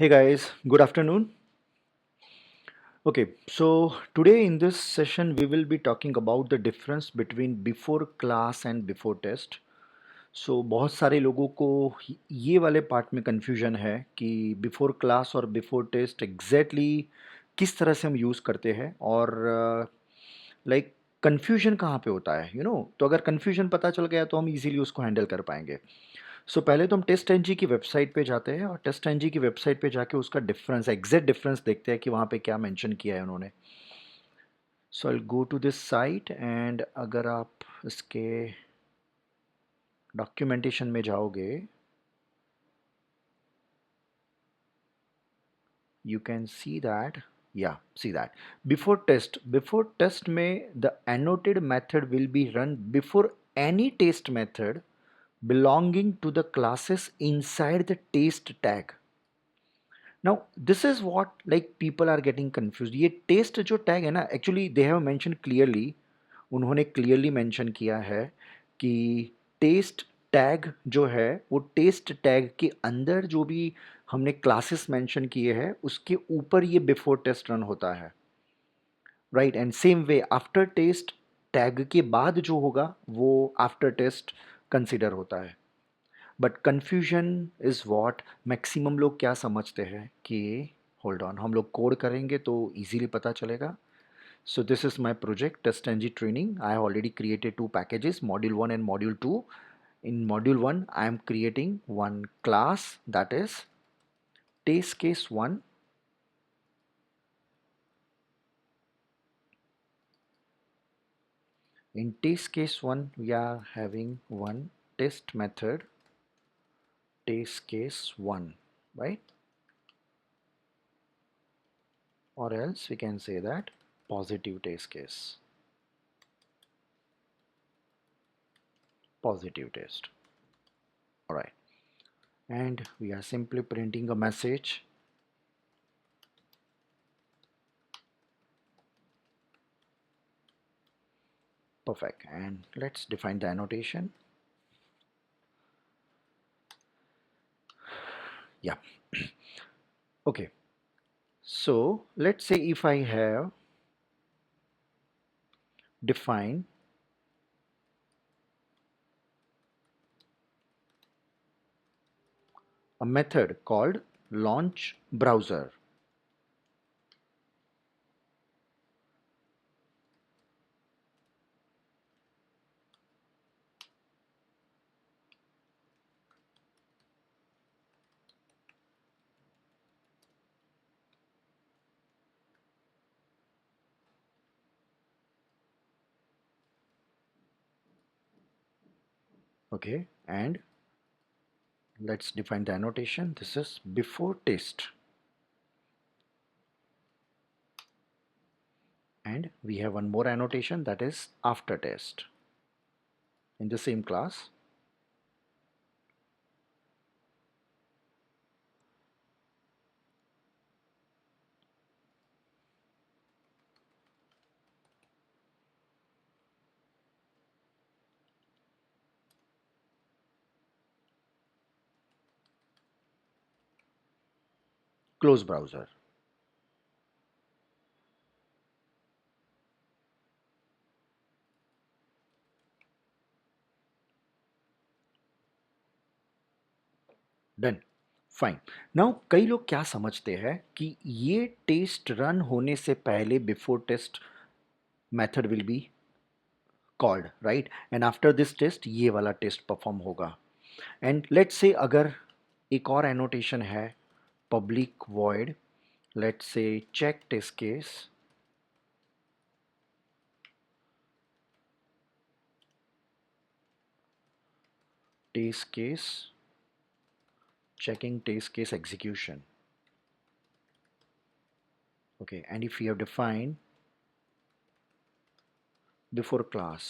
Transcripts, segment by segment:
Hey guys, good afternoon. Okay, so today in this session we will be talking about the difference between before class and before test. So बहुत सारे लोगों को ये वाले part में confusion है कि बिफोर क्लास और बिफोर टेस्ट एग्जैक्टली किस तरह से हम यूज़ करते हैं और लाइक confusion कहाँ पे होता है तो अगर confusion पता चल गया तो हम इजीली उसको हैंडल कर पाएंगे. सो पहले तो हम टेस्ट एनजी की वेबसाइट पे जाते हैं और टेस्ट एनजी की वेबसाइट पे जाके उसका डिफरेंस एग्जैक्ट डिफरेंस देखते हैं कि वहाँ पे क्या मेंशन किया है उन्होंने. So I go to this site and अगर आप इसके डॉक्यूमेंटेशन में जाओगे you can see that, yeah, see that before test में the annotated method will be run before any test method belonging to the classes inside the test tag. Now this is what like people are getting confused. ये test जो tag है ना, actually they have mention clearly, उन्होंने clearly mention किया है कि test tag जो है वो टेस्ट टैग के अंदर जो भी हमने क्लासेस मेंशन किए हैं उसके ऊपर ये बिफोर टेस्ट रन होता है, right. And same way after test tag के बाद जो होगा वो आफ्टर टेस्ट कंसिडर होता है. But confusion is what maximum लोग क्या समझते हैं कि होल्ड ऑन हम लोग कोड करेंगे तो इजीली पता चलेगा. So this is my project test NG training. I have already created two packages, module 1 and module 2. In module 1 I am creating one class, that is test case 1. In test case 1 we are having one test method test case 1, right? Or else we can say that positive test case, positive test. All right, and we are simply printing a message. Perfect. And let's define the annotation. Yeah. Okay, so let's say if I have defined a method called launch browser. Okay, and let's define the annotation. This is before test, and we have one more annotation, that is after test, in the same class. Close browser. Done. Fine. Now कई लोग क्या समझते हैं कि ये test run होने से पहले before test method will be called, right, and after this test ये वाला टेस्ट परफॉर्म होगा. एंड लेट्स से अगर एक और एनोटेशन है, public void, let's say check test case, test case, checking test case execution. Okay, and if you have defined before class,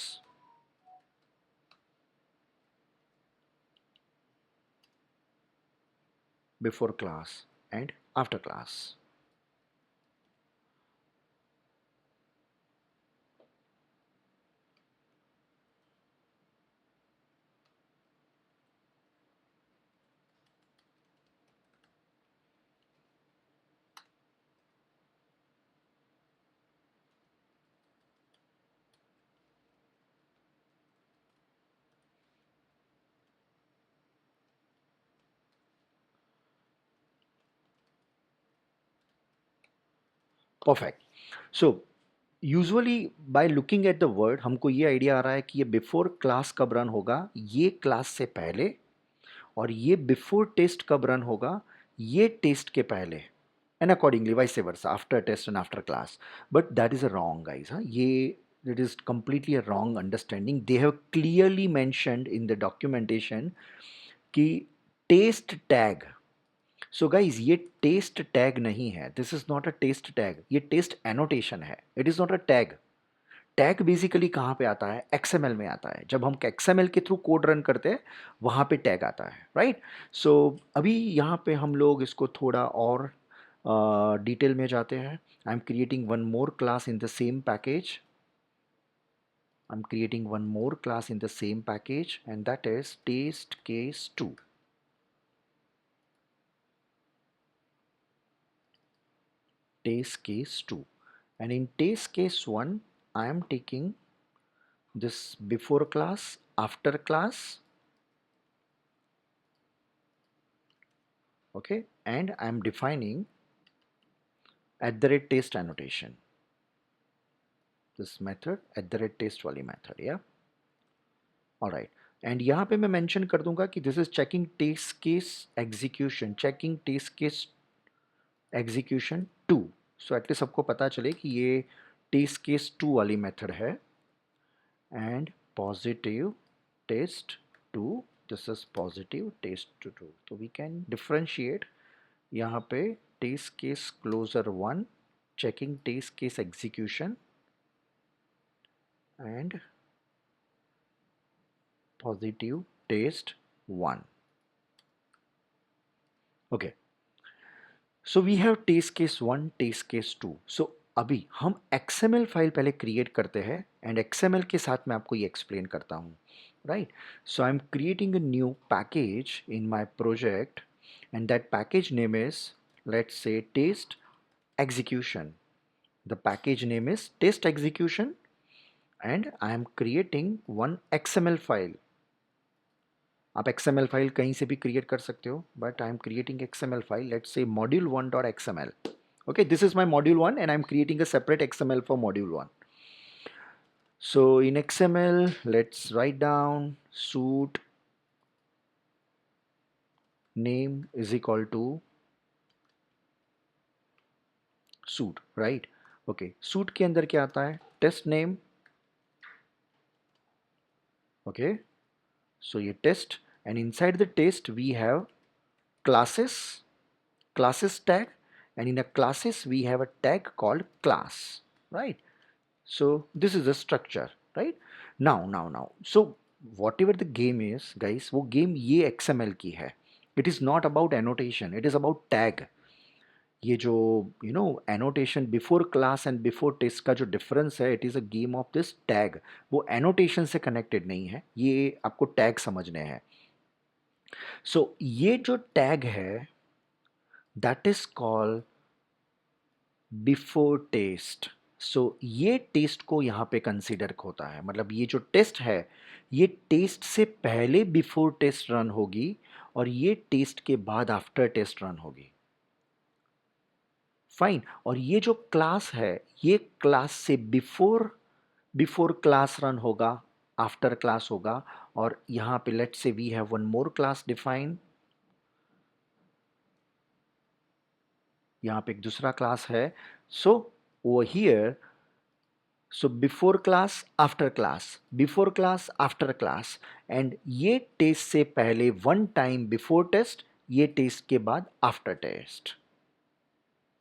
before class and after class. Perfect. So usually by looking at the word हमको ये idea आ रहा है कि ये before class कब run होगा, ये class से पहले, और ये बिफोर टेस्ट कब रन होगा, ये टेस्ट के पहले, and accordingly vice versa after test and after class. But that is a wrong, guys, huh? ये it is completely a wrong understanding. They have clearly mentioned in the documentation कि test tag. So guys ये test tag नहीं है, this is not a test tag, ये test annotation है, it is not a tag. Tag basically कहाँ पे आता है, एक्सएमएल में आता है. जब हम एक्सएमएल के थ्रू कोड रन करते हैं वहाँ पे टैग आता है, राइट. सो अभी यहाँ पे हम लोग इसको थोड़ा और डिटेल में जाते हैं. आई am creating one more class in the same package. I'm creating one more class in the same package, and that is test case 2. Test case 2. And in test case 1, I am taking this before class, after class, okay, and I am defining at the rate test annotation. This method at the rate test वाली method, yeah. All right. And यहाँ पे मैं mention कर दूंगा कि this is checking test case execution, checking test case execution 2. So at least सबको पता चले कि ये टेस्ट केस 2 वाली मेथड है. And positive test 2, this is positive test 2. तो वी कैन डिफ्रेंशिएट यहाँ पे test case closure 1, checking test case execution, and positive test 1. Okay, so we have test case 1, test case 2. so अभी हम XML file पहले create करते हैं and XML के साथ मैं आपको ये एक्सप्लेन करता हूँ, right. So I am creating a new package in my project and that package name is, let's say, test execution. The package name is test execution, and I am creating one XML file. आप XML file कहीं से भी create कर सकते हो, but I am creating XML file, let's say module1.xml. okay, this is my module1 and I'm creating a separate XML for module1. so in XML, let's write down suit name is equal to suit, right. okay, suit के अंदर क्या आता है, test name. okay, so ये test, and inside the test we have classes tag, and in a classes we have a tag called class, right. so this is the structure, right. now so whatever the game is, guys, वो game ये XML की है. it is not about annotation, it is about tag. ये जो annotation before class and before test का जो difference है, it is a game of this tag. वो एनोटेशन से कनेक्टेड नहीं है, ये आपको टैग समझने हैं. सो ये जो टैग है that is called before test. So ये टेस्ट को यहाँ पे कंसीडर होता है, मतलब ये जो टेस्ट है ये टेस्ट से पहले बिफोर टेस्ट रन होगी और ये टेस्ट के बाद आफ्टर टेस्ट रन होगी. फाइन. और ये जो क्लास है ये क्लास से बिफोर क्लास रन होगा, आफ्टर क्लास होगा. और यहाँ पे let's say we have one more class define, यहाँ पे एक दूसरा क्लास है. So over here, so before class after class, before class after class, and ये टेस्ट से पहले वन टाइम बिफोर टेस्ट, ये टेस्ट के बाद आफ्टर टेस्ट.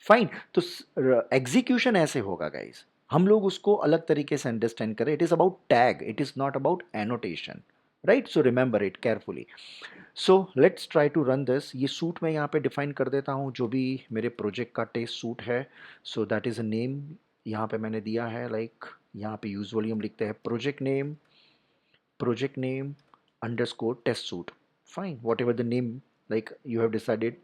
फाइन. तो एग्जीक्यूशन ऐसे होगा गाइज, हम लोग उसको अलग तरीके से अंडरस्टैंड करें. It is about tag, it is not about annotation, right. So remember it carefully. So let's try to run this. ये सूट मैं यहाँ पे डिफाइन कर देता हूँ जो भी मेरे प्रोजेक्ट का टेस्ट सूट है. So that is a name यहाँ पे मैंने दिया है, लाइक यहाँ पे यूजुअली हम लिखते हैं project name underscore test suite. Fine, whatever the name like you have decided,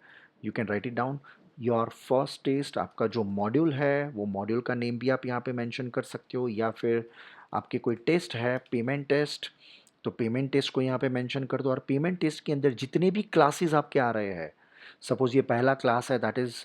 you can write it down. Your first test, आपका जो मॉड्यूल है वो मॉड्यूल का नेम भी आप यहाँ पे मेंशन कर सकते हो, या फिर आपके कोई टेस्ट है पेमेंट टेस्ट, तो पेमेंट टेस्ट को यहाँ पे मेंशन कर दो. और पेमेंट टेस्ट के अंदर जितने भी क्लासेस आपके आ रहे हैं, सपोज ये पहला क्लास है that is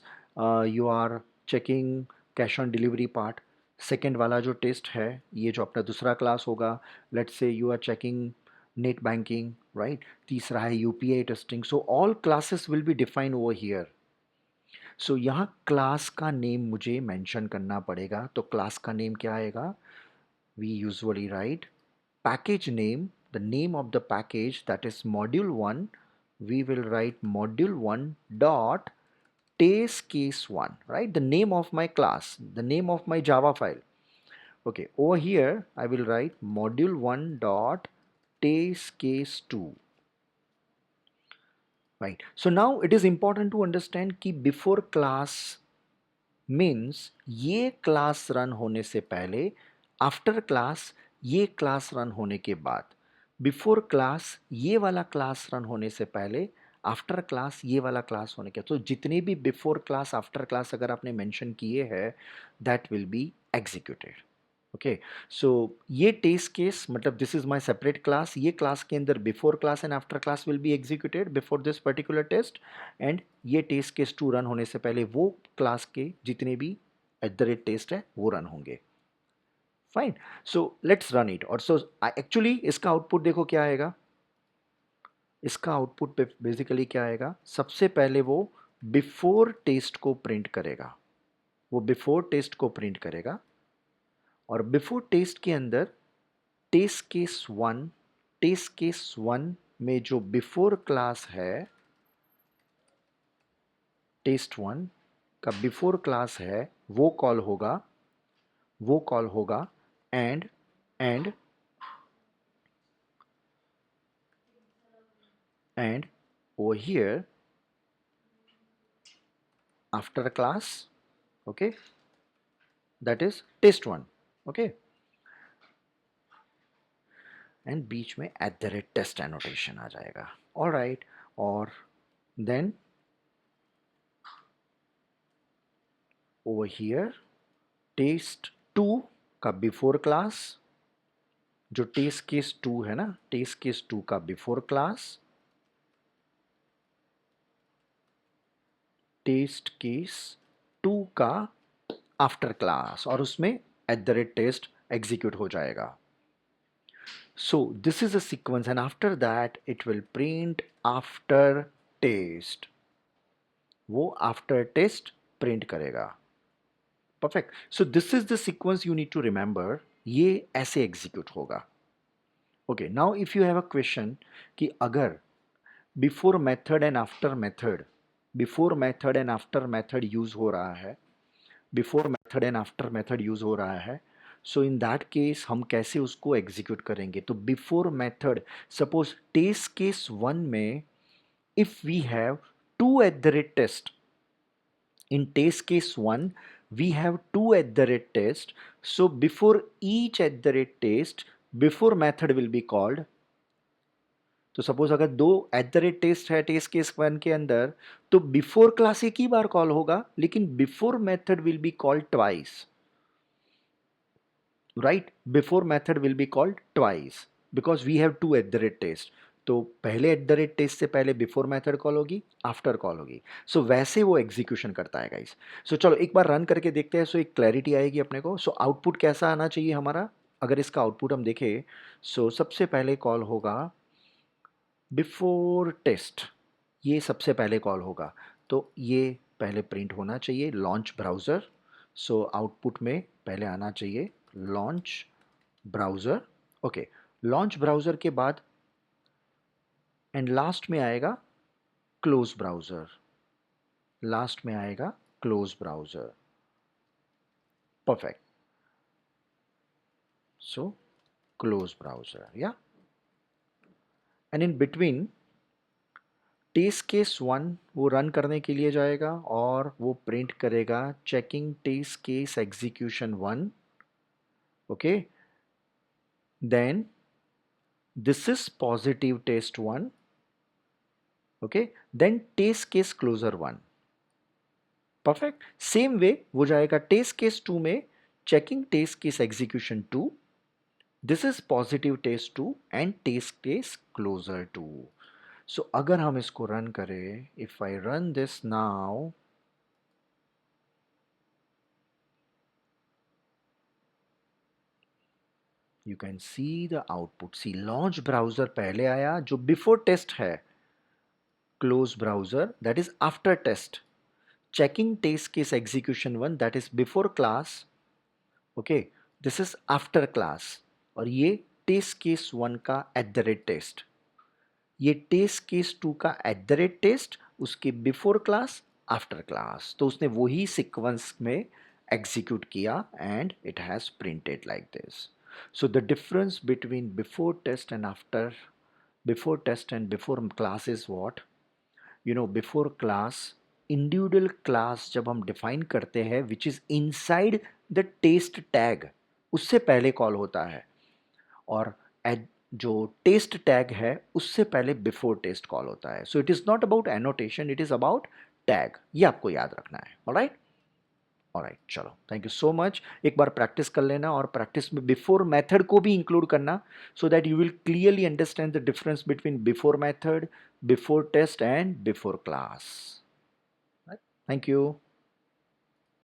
you are checking cash on delivery part. Second वाला जो टेस्ट है, ये जो अपना दूसरा क्लास होगा, let's say you are checking net banking, right. तीसरा है UPI testing. So all classes will be define over here. सो यहाँ क्लास का नेम मुझे मेंशन करना पड़ेगा। तो क्लास का नेम क्या आएगा? We usually write package name, the name of the package, that is module 1. We will write module 1 dot test case 1, right? The name of my class, the name of my Java file. Okay, over here I will write module 1 dot test case 2, right? So now it is important to understand कि before class means ये class run होने से पहले, after class ये class run होने के बाद, before class ये वाला क्लास रन होने से पहले, आफ्टर क्लास ये वाला क्लास होने के, तो जितने भी बिफोर क्लास आफ्टर क्लास अगर आपने मेंशन किए हैं, that will be executed. Okay, so ये टेस्ट केस मतलब this is my separate class, ये क्लास के अंदर before class and after class will be executed before this particular test, and ये टेस्ट केस 2 रन होने से पहले वो क्लास के जितने भी एट द रेट टेस्ट है वो रन होंगे। Fine, so let's run it. और सो एक्चुअली इसका आउटपुट देखो क्या आएगा। इसका आउटपुट पे बेसिकली क्या आएगा, सबसे पहले वो बिफोर टेस्ट को प्रिंट करेगा, वो बिफोर टेस्ट को प्रिंट करेगा। और बिफोर टेस्ट के अंदर टेस्ट केस वन में जो बिफोर क्लास है, टेस्ट वन का बिफोर क्लास है वो कॉल होगा, वो कॉल होगा and and and over here after a class, okay, that is test one, okay, and बीच में at the rate test annotation आ जाएगा। ऑल राइट, और then over here test two का बिफोर क्लास, जो टेस्ट केस 2 है ना, test case 2 का बिफोर क्लास, टेस्ट केस 2 का आफ्टर क्लास, और उसमें at the rate test execute हो जाएगा। So this is a sequence, and after that it will print after test, वो after test print करेगा। Perfect. So this is the sequence you need to remember, ये ऐसे execute होगा। Okay, now if you have a question कि अगर before method and after method, before method and after method use हो रहा है, before method and after method use हो रहा है, सो इन दैट केस हम कैसे उसको एग्जीक्यूट करेंगे। तो before method, suppose test case 1 में if we have two at the rate test, in test case 1 we have two at the rate test, so before each at the rate test before method will be called। तो suppose अगर दो eight the rate test है test case 1 के अंदर, तो before class एक ही बार call होगा, लेकिन before method will be called twice, right. Before method will be called twice because we have two at the rate test. तो पहले एट द रेट टेस्ट से पहले बिफोर मेथड कॉल होगी, after call होगी। So वैसे वो execution करता है गाइस। सो चलो एक बार रन करके देखते हैं, सो एक क्लैरिटी आएगी अपने को। सो आउटपुट कैसा आना चाहिए हमारा, अगर इसका आउटपुट हम देखें, सो सबसे पहले कॉल होगा बिफोर टेस्ट, ये सबसे पहले कॉल होगा, तो ये पहले प्रिंट होना चाहिए लॉन्च ब्राउज़र। सो आउटपुट में पहले आना चाहिए launch browser, okay. Launch browser के बाद एंड लास्ट में आएगा क्लोज ब्राउज़र, लास्ट में आएगा close browser. Perfect, so close browser yeah, and in between test case 1 वो रन करने के लिए जाएगा और वो प्रिंट करेगा checking test case execution 1, okay. Then this is positive test 1, okay, then test case closer 1, perfect। Same way वो जाएगा टेस्ट केस 2 में checking test case execution 2, this is positive test 2 and test case closure 2। So अगर हम इसको run करें, if I run this now, You can see the output. See, launch browser पहले आया जो before test है, close browser that is after test, checking test case execution one that is before class, okay, this is after class, और ये test case one का @test, ये test case two का @test, उसके बिफोर क्लास आफ्टर क्लास, तो उसने वही sequence में एग्जीक्यूट किया and it has printed like this. So the difference between before test and after, before test and before class is what, you know, before class individual class जब हम define करते हैं which is inside the test tag, उससे पहले call होता है, और जो टेस्ट टैग है उससे पहले बिफोर टेस्ट कॉल होता है. So it is not about annotation, it is about tag. ये आपको याद रखना है. ऑलराइट, ऑलराइट, चलो, थैंक यू सो मच. एक बार प्रैक्टिस कर लेना और प्रैक्टिस में बिफोर मेथड को भी इंक्लूड करना, so that you will clearly understand the difference between before method, before test and before class. Thank you.